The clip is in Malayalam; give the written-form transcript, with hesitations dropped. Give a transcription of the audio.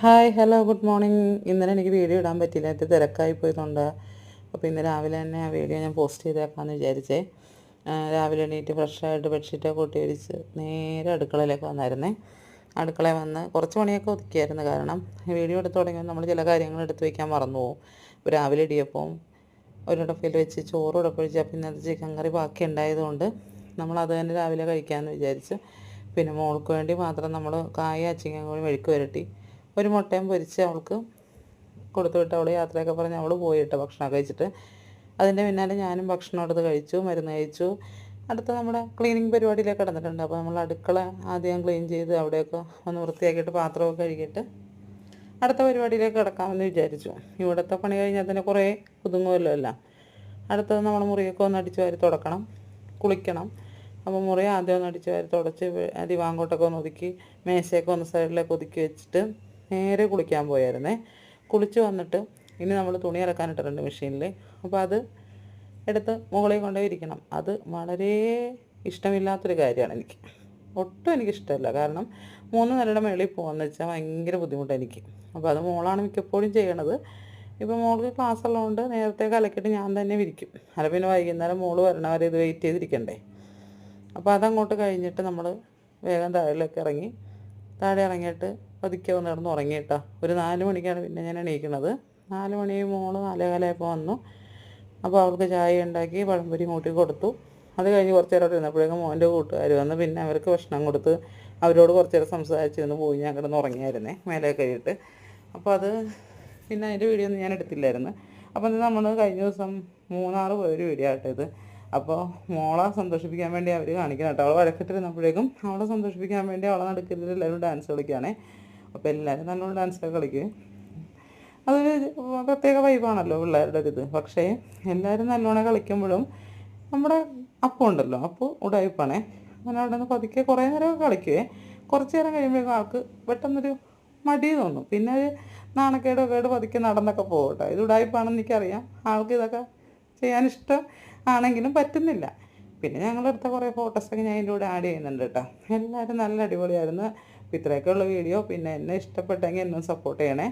Hi hello good morning. ഇന്നലെ എനിക്ക് വീഡിയോ ഇടാൻ പറ്റിയില്ല, ഇത് തിരക്കായി പോയതുകൊണ്ട്. അപ്പോൾ ഇന്ന് രാവിലെ തന്നെ ആ വീഡിയോ ഞാൻ പോസ്റ്റ് ചെയ്തേക്കാമെന്ന് വിചാരിച്ചേ. രാവിലെ എണീറ്റ് ഫ്രഷായിട്ട് ബെഡ്ഷീറ്റൊക്കെ കൂട്ടി വിരിച്ച് നേരെ അടുക്കളയിലേക്ക് വന്നായിരുന്നേ. അടുക്കളയിൽ വന്ന് കുറച്ച് പണിയൊക്കെ ഒതുക്കിയായിരുന്നു. കാരണം വീഡിയോ എടുത്ത് തുടങ്ങിയാൽ നമ്മൾ ചില കാര്യങ്ങൾ എടുത്ത് വയ്ക്കാൻ മറന്നു പോകും. ഇപ്പോൾ രാവിലെ ഇടിയപ്പം ഒരു ഉടപ്പിൽ വെച്ച് ചോറ് ഉടപ്പൊഴിച്ചാൽ പിന്നെ അത് ചിക്കൻ കറി ബാക്കി ഉണ്ടായതുകൊണ്ട് നമ്മളത് തന്നെ രാവിലെ കഴിക്കാമെന്ന് വിചാരിച്ച്. പിന്നെ മോൾക്ക് വേണ്ടി മാത്രം നമ്മൾ കായ അച്ചിങ്ങ കൂടി മെഴുക്ക് പുരട്ടി ഒരു മുട്ടയും പൊരിച്ച് അവൾക്ക് കൊടുത്തു വിട്ട് അവൾ യാത്രയൊക്കെ പറഞ്ഞ് അവൾ പോയിട്ട് ഭക്ഷണമൊക്കെ കഴിച്ചിട്ട് അതിൻ്റെ പിന്നാലെ ഞാനും ഭക്ഷണം എടുത്ത് കഴിച്ചു, മരുന്ന് കഴിച്ചു. അടുത്ത നമ്മുടെ ക്ലീനിങ് പരിപാടിയിലേക്ക് കിടന്നിട്ടുണ്ട്. അപ്പോൾ നമ്മൾ അടുക്കള ആദ്യം ക്ലീൻ ചെയ്ത് അവിടെയൊക്കെ ഒന്ന് വൃത്തിയാക്കിയിട്ട് പാത്രമൊക്കെ കഴുകിയിട്ട് അടുത്ത പരിപാടിയിലേക്ക് കിടക്കാമെന്ന് വിചാരിച്ചു. ഇവിടുത്തെ പണി കഴിഞ്ഞാൽ തന്നെ കുറേ ഒതുങ്ങുമല്ലോ എല്ലാം. അടുത്തത് നമ്മൾ മുറിയൊക്കെ ഒന്ന് അടിച്ച് വാരി തുടക്കണം, കുളിക്കണം. അപ്പോൾ മുറി ആദ്യം ഒന്ന് അടിച്ച് വാരി തുടച്ച് ദിവാങ്കോട്ടൊക്കെ ഒന്ന് ഒതുക്കി മേശയൊക്കെ ഒന്ന് സൈഡിലേക്ക് ഒതുക്കി വെച്ചിട്ട് നേരെ കുളിക്കാൻ പോയായിരുന്നേ. കുളിച്ച് വന്നിട്ട് ഇനി നമ്മൾ തുണി അലക്കാനിട്ടിട്ടുണ്ട് മെഷീനിൽ. അപ്പോൾ അത് എടുത്ത് മുകളിൽ കൊണ്ടുപോയി ഇരിക്കണം. അത് വളരെ ഇഷ്ടമില്ലാത്തൊരു കാര്യമാണ് എനിക്ക്. ഒട്ടും എനിക്കിഷ്ടമല്ല. കാരണം 3 നിലയുടെ മേളിൽ പോകുകയെന്ന് വെച്ചാൽ ഭയങ്കര ബുദ്ധിമുട്ടാണ് എനിക്ക്. അപ്പോൾ അത് മോളാണ് മിക്കപ്പോഴും ചെയ്യണത്. ഇപ്പോൾ മോൾക്ക് ക്ലാസ് ഉള്ളതുകൊണ്ട് നേരത്തെ കലക്കിയിട്ട് ഞാൻ തന്നെ വിരിക്കും. അല്ല പിന്നെ വൈകുന്നേരം മോള് വരണവരെ ഇത് വെയിറ്റ് ചെയ്തിരിക്കണ്ടേ. അപ്പോൾ അതങ്ങോട്ട് കഴിഞ്ഞിട്ട് നമ്മൾ വേഗം താഴേക്ക് ഇറങ്ങി. താഴെ ഇറങ്ങിയിട്ട് പതുക്കെ വന്ന് കിടന്ന് ഉറങ്ങിയിട്ടാ. ഒരു 4 മണിക്കാണ് പിന്നെ ഞാൻ എണീക്കുന്നത്. 4 മണി മോള് 4:15 വന്നു. അപ്പോൾ അവൾക്ക് ചായ ഉണ്ടാക്കി പഴംപൊരി കൂട്ടി കൊടുത്തു. അത് കഴിഞ്ഞ് കുറച്ച് നേരം ഇരുന്നപ്പോഴേക്കും മോൻ്റെ കൂട്ടുകാർ വന്ന് പിന്നെ അവർക്ക് ഭക്ഷണം കൊടുത്ത് അവരോട് കുറച്ച് നേരം സംസാരിച്ചിരുന്ന് പോയി. ഞാൻ കിടന്ന് ഉറങ്ങിയായിരുന്നേ മേലെ കഴിയിട്ട്. അപ്പോൾ അത് പിന്നെ അതിൻ്റെ വീഡിയോ ഒന്നും ഞാൻ എടുത്തില്ലായിരുന്നു. അപ്പോൾ ഇത് നമ്മൾ കഴിഞ്ഞ ദിവസം മൂന്നാർ പോയൊരു വീഡിയോ ആട്ടോ ഇത്. അപ്പോൾ മോളെ സന്തോഷിപ്പിക്കാൻ വേണ്ടി അവർ കാണിക്കണം കേട്ടോ. അവൾ വഴക്കിട്ടിരുന്നപ്പോഴേക്കും അവളെ സന്തോഷിപ്പിക്കാൻ വേണ്ടി അവളെ നടുക്കിൽ എല്ലാവരും ഡാൻസ് കളിക്കുകയാണേ. അപ്പോൾ എല്ലാവരും നല്ലോണം ഡാൻസൊക്കെ കളിക്കും. അതൊരു പ്രത്യേക വൈബാണല്ലോ പിള്ളേരുടെ ഒരിത്. പക്ഷേ എല്ലാവരും നല്ലോണം കളിക്കുമ്പോഴും നമ്മുടെ അപ്പം ഉണ്ടല്ലോ, അപ്പോൾ ഉടായിപ്പാണേ. അങ്ങനെ അവിടെ നിന്ന് പതുക്കെ കുറേ നേരമൊക്കെ കളിക്കുവേ. കുറച്ച് നേരം കഴിയുമ്പോഴേക്കും ആൾക്ക് പെട്ടെന്നൊരു മടി തോന്നും. പിന്നെ ഒരു നാണക്കേടൊക്കെ ആയിട്ട് പതുക്കെ നടന്നൊക്കെ പോകട്ടെ. ഇത് ഉടായിപ്പാണെന്ന് എനിക്കറിയാം. ആൾക്ക് ഇതൊക്കെ ചെയ്യാനിഷ്ടം ആണെങ്കിലും പറ്റുന്നില്ല. പിന്നെ ഞങ്ങളെടുത്ത കുറേ ഫോട്ടോസൊക്കെ ഞാൻ ഇതിൻ്റെ കൂടെ ആഡ് ചെയ്യുന്നുണ്ട് കേട്ടോ. എല്ലാവരും നല്ല അടിപൊളിയായിരുന്നു. അപ്പോൾ ഇത്രയൊക്കെയുള്ള വീഡിയോ. പിന്നെ എന്നെ ഇഷ്ടപ്പെട്ടെങ്കിൽ എന്നെ സപ്പോർട്ട് ചെയ്യണേ.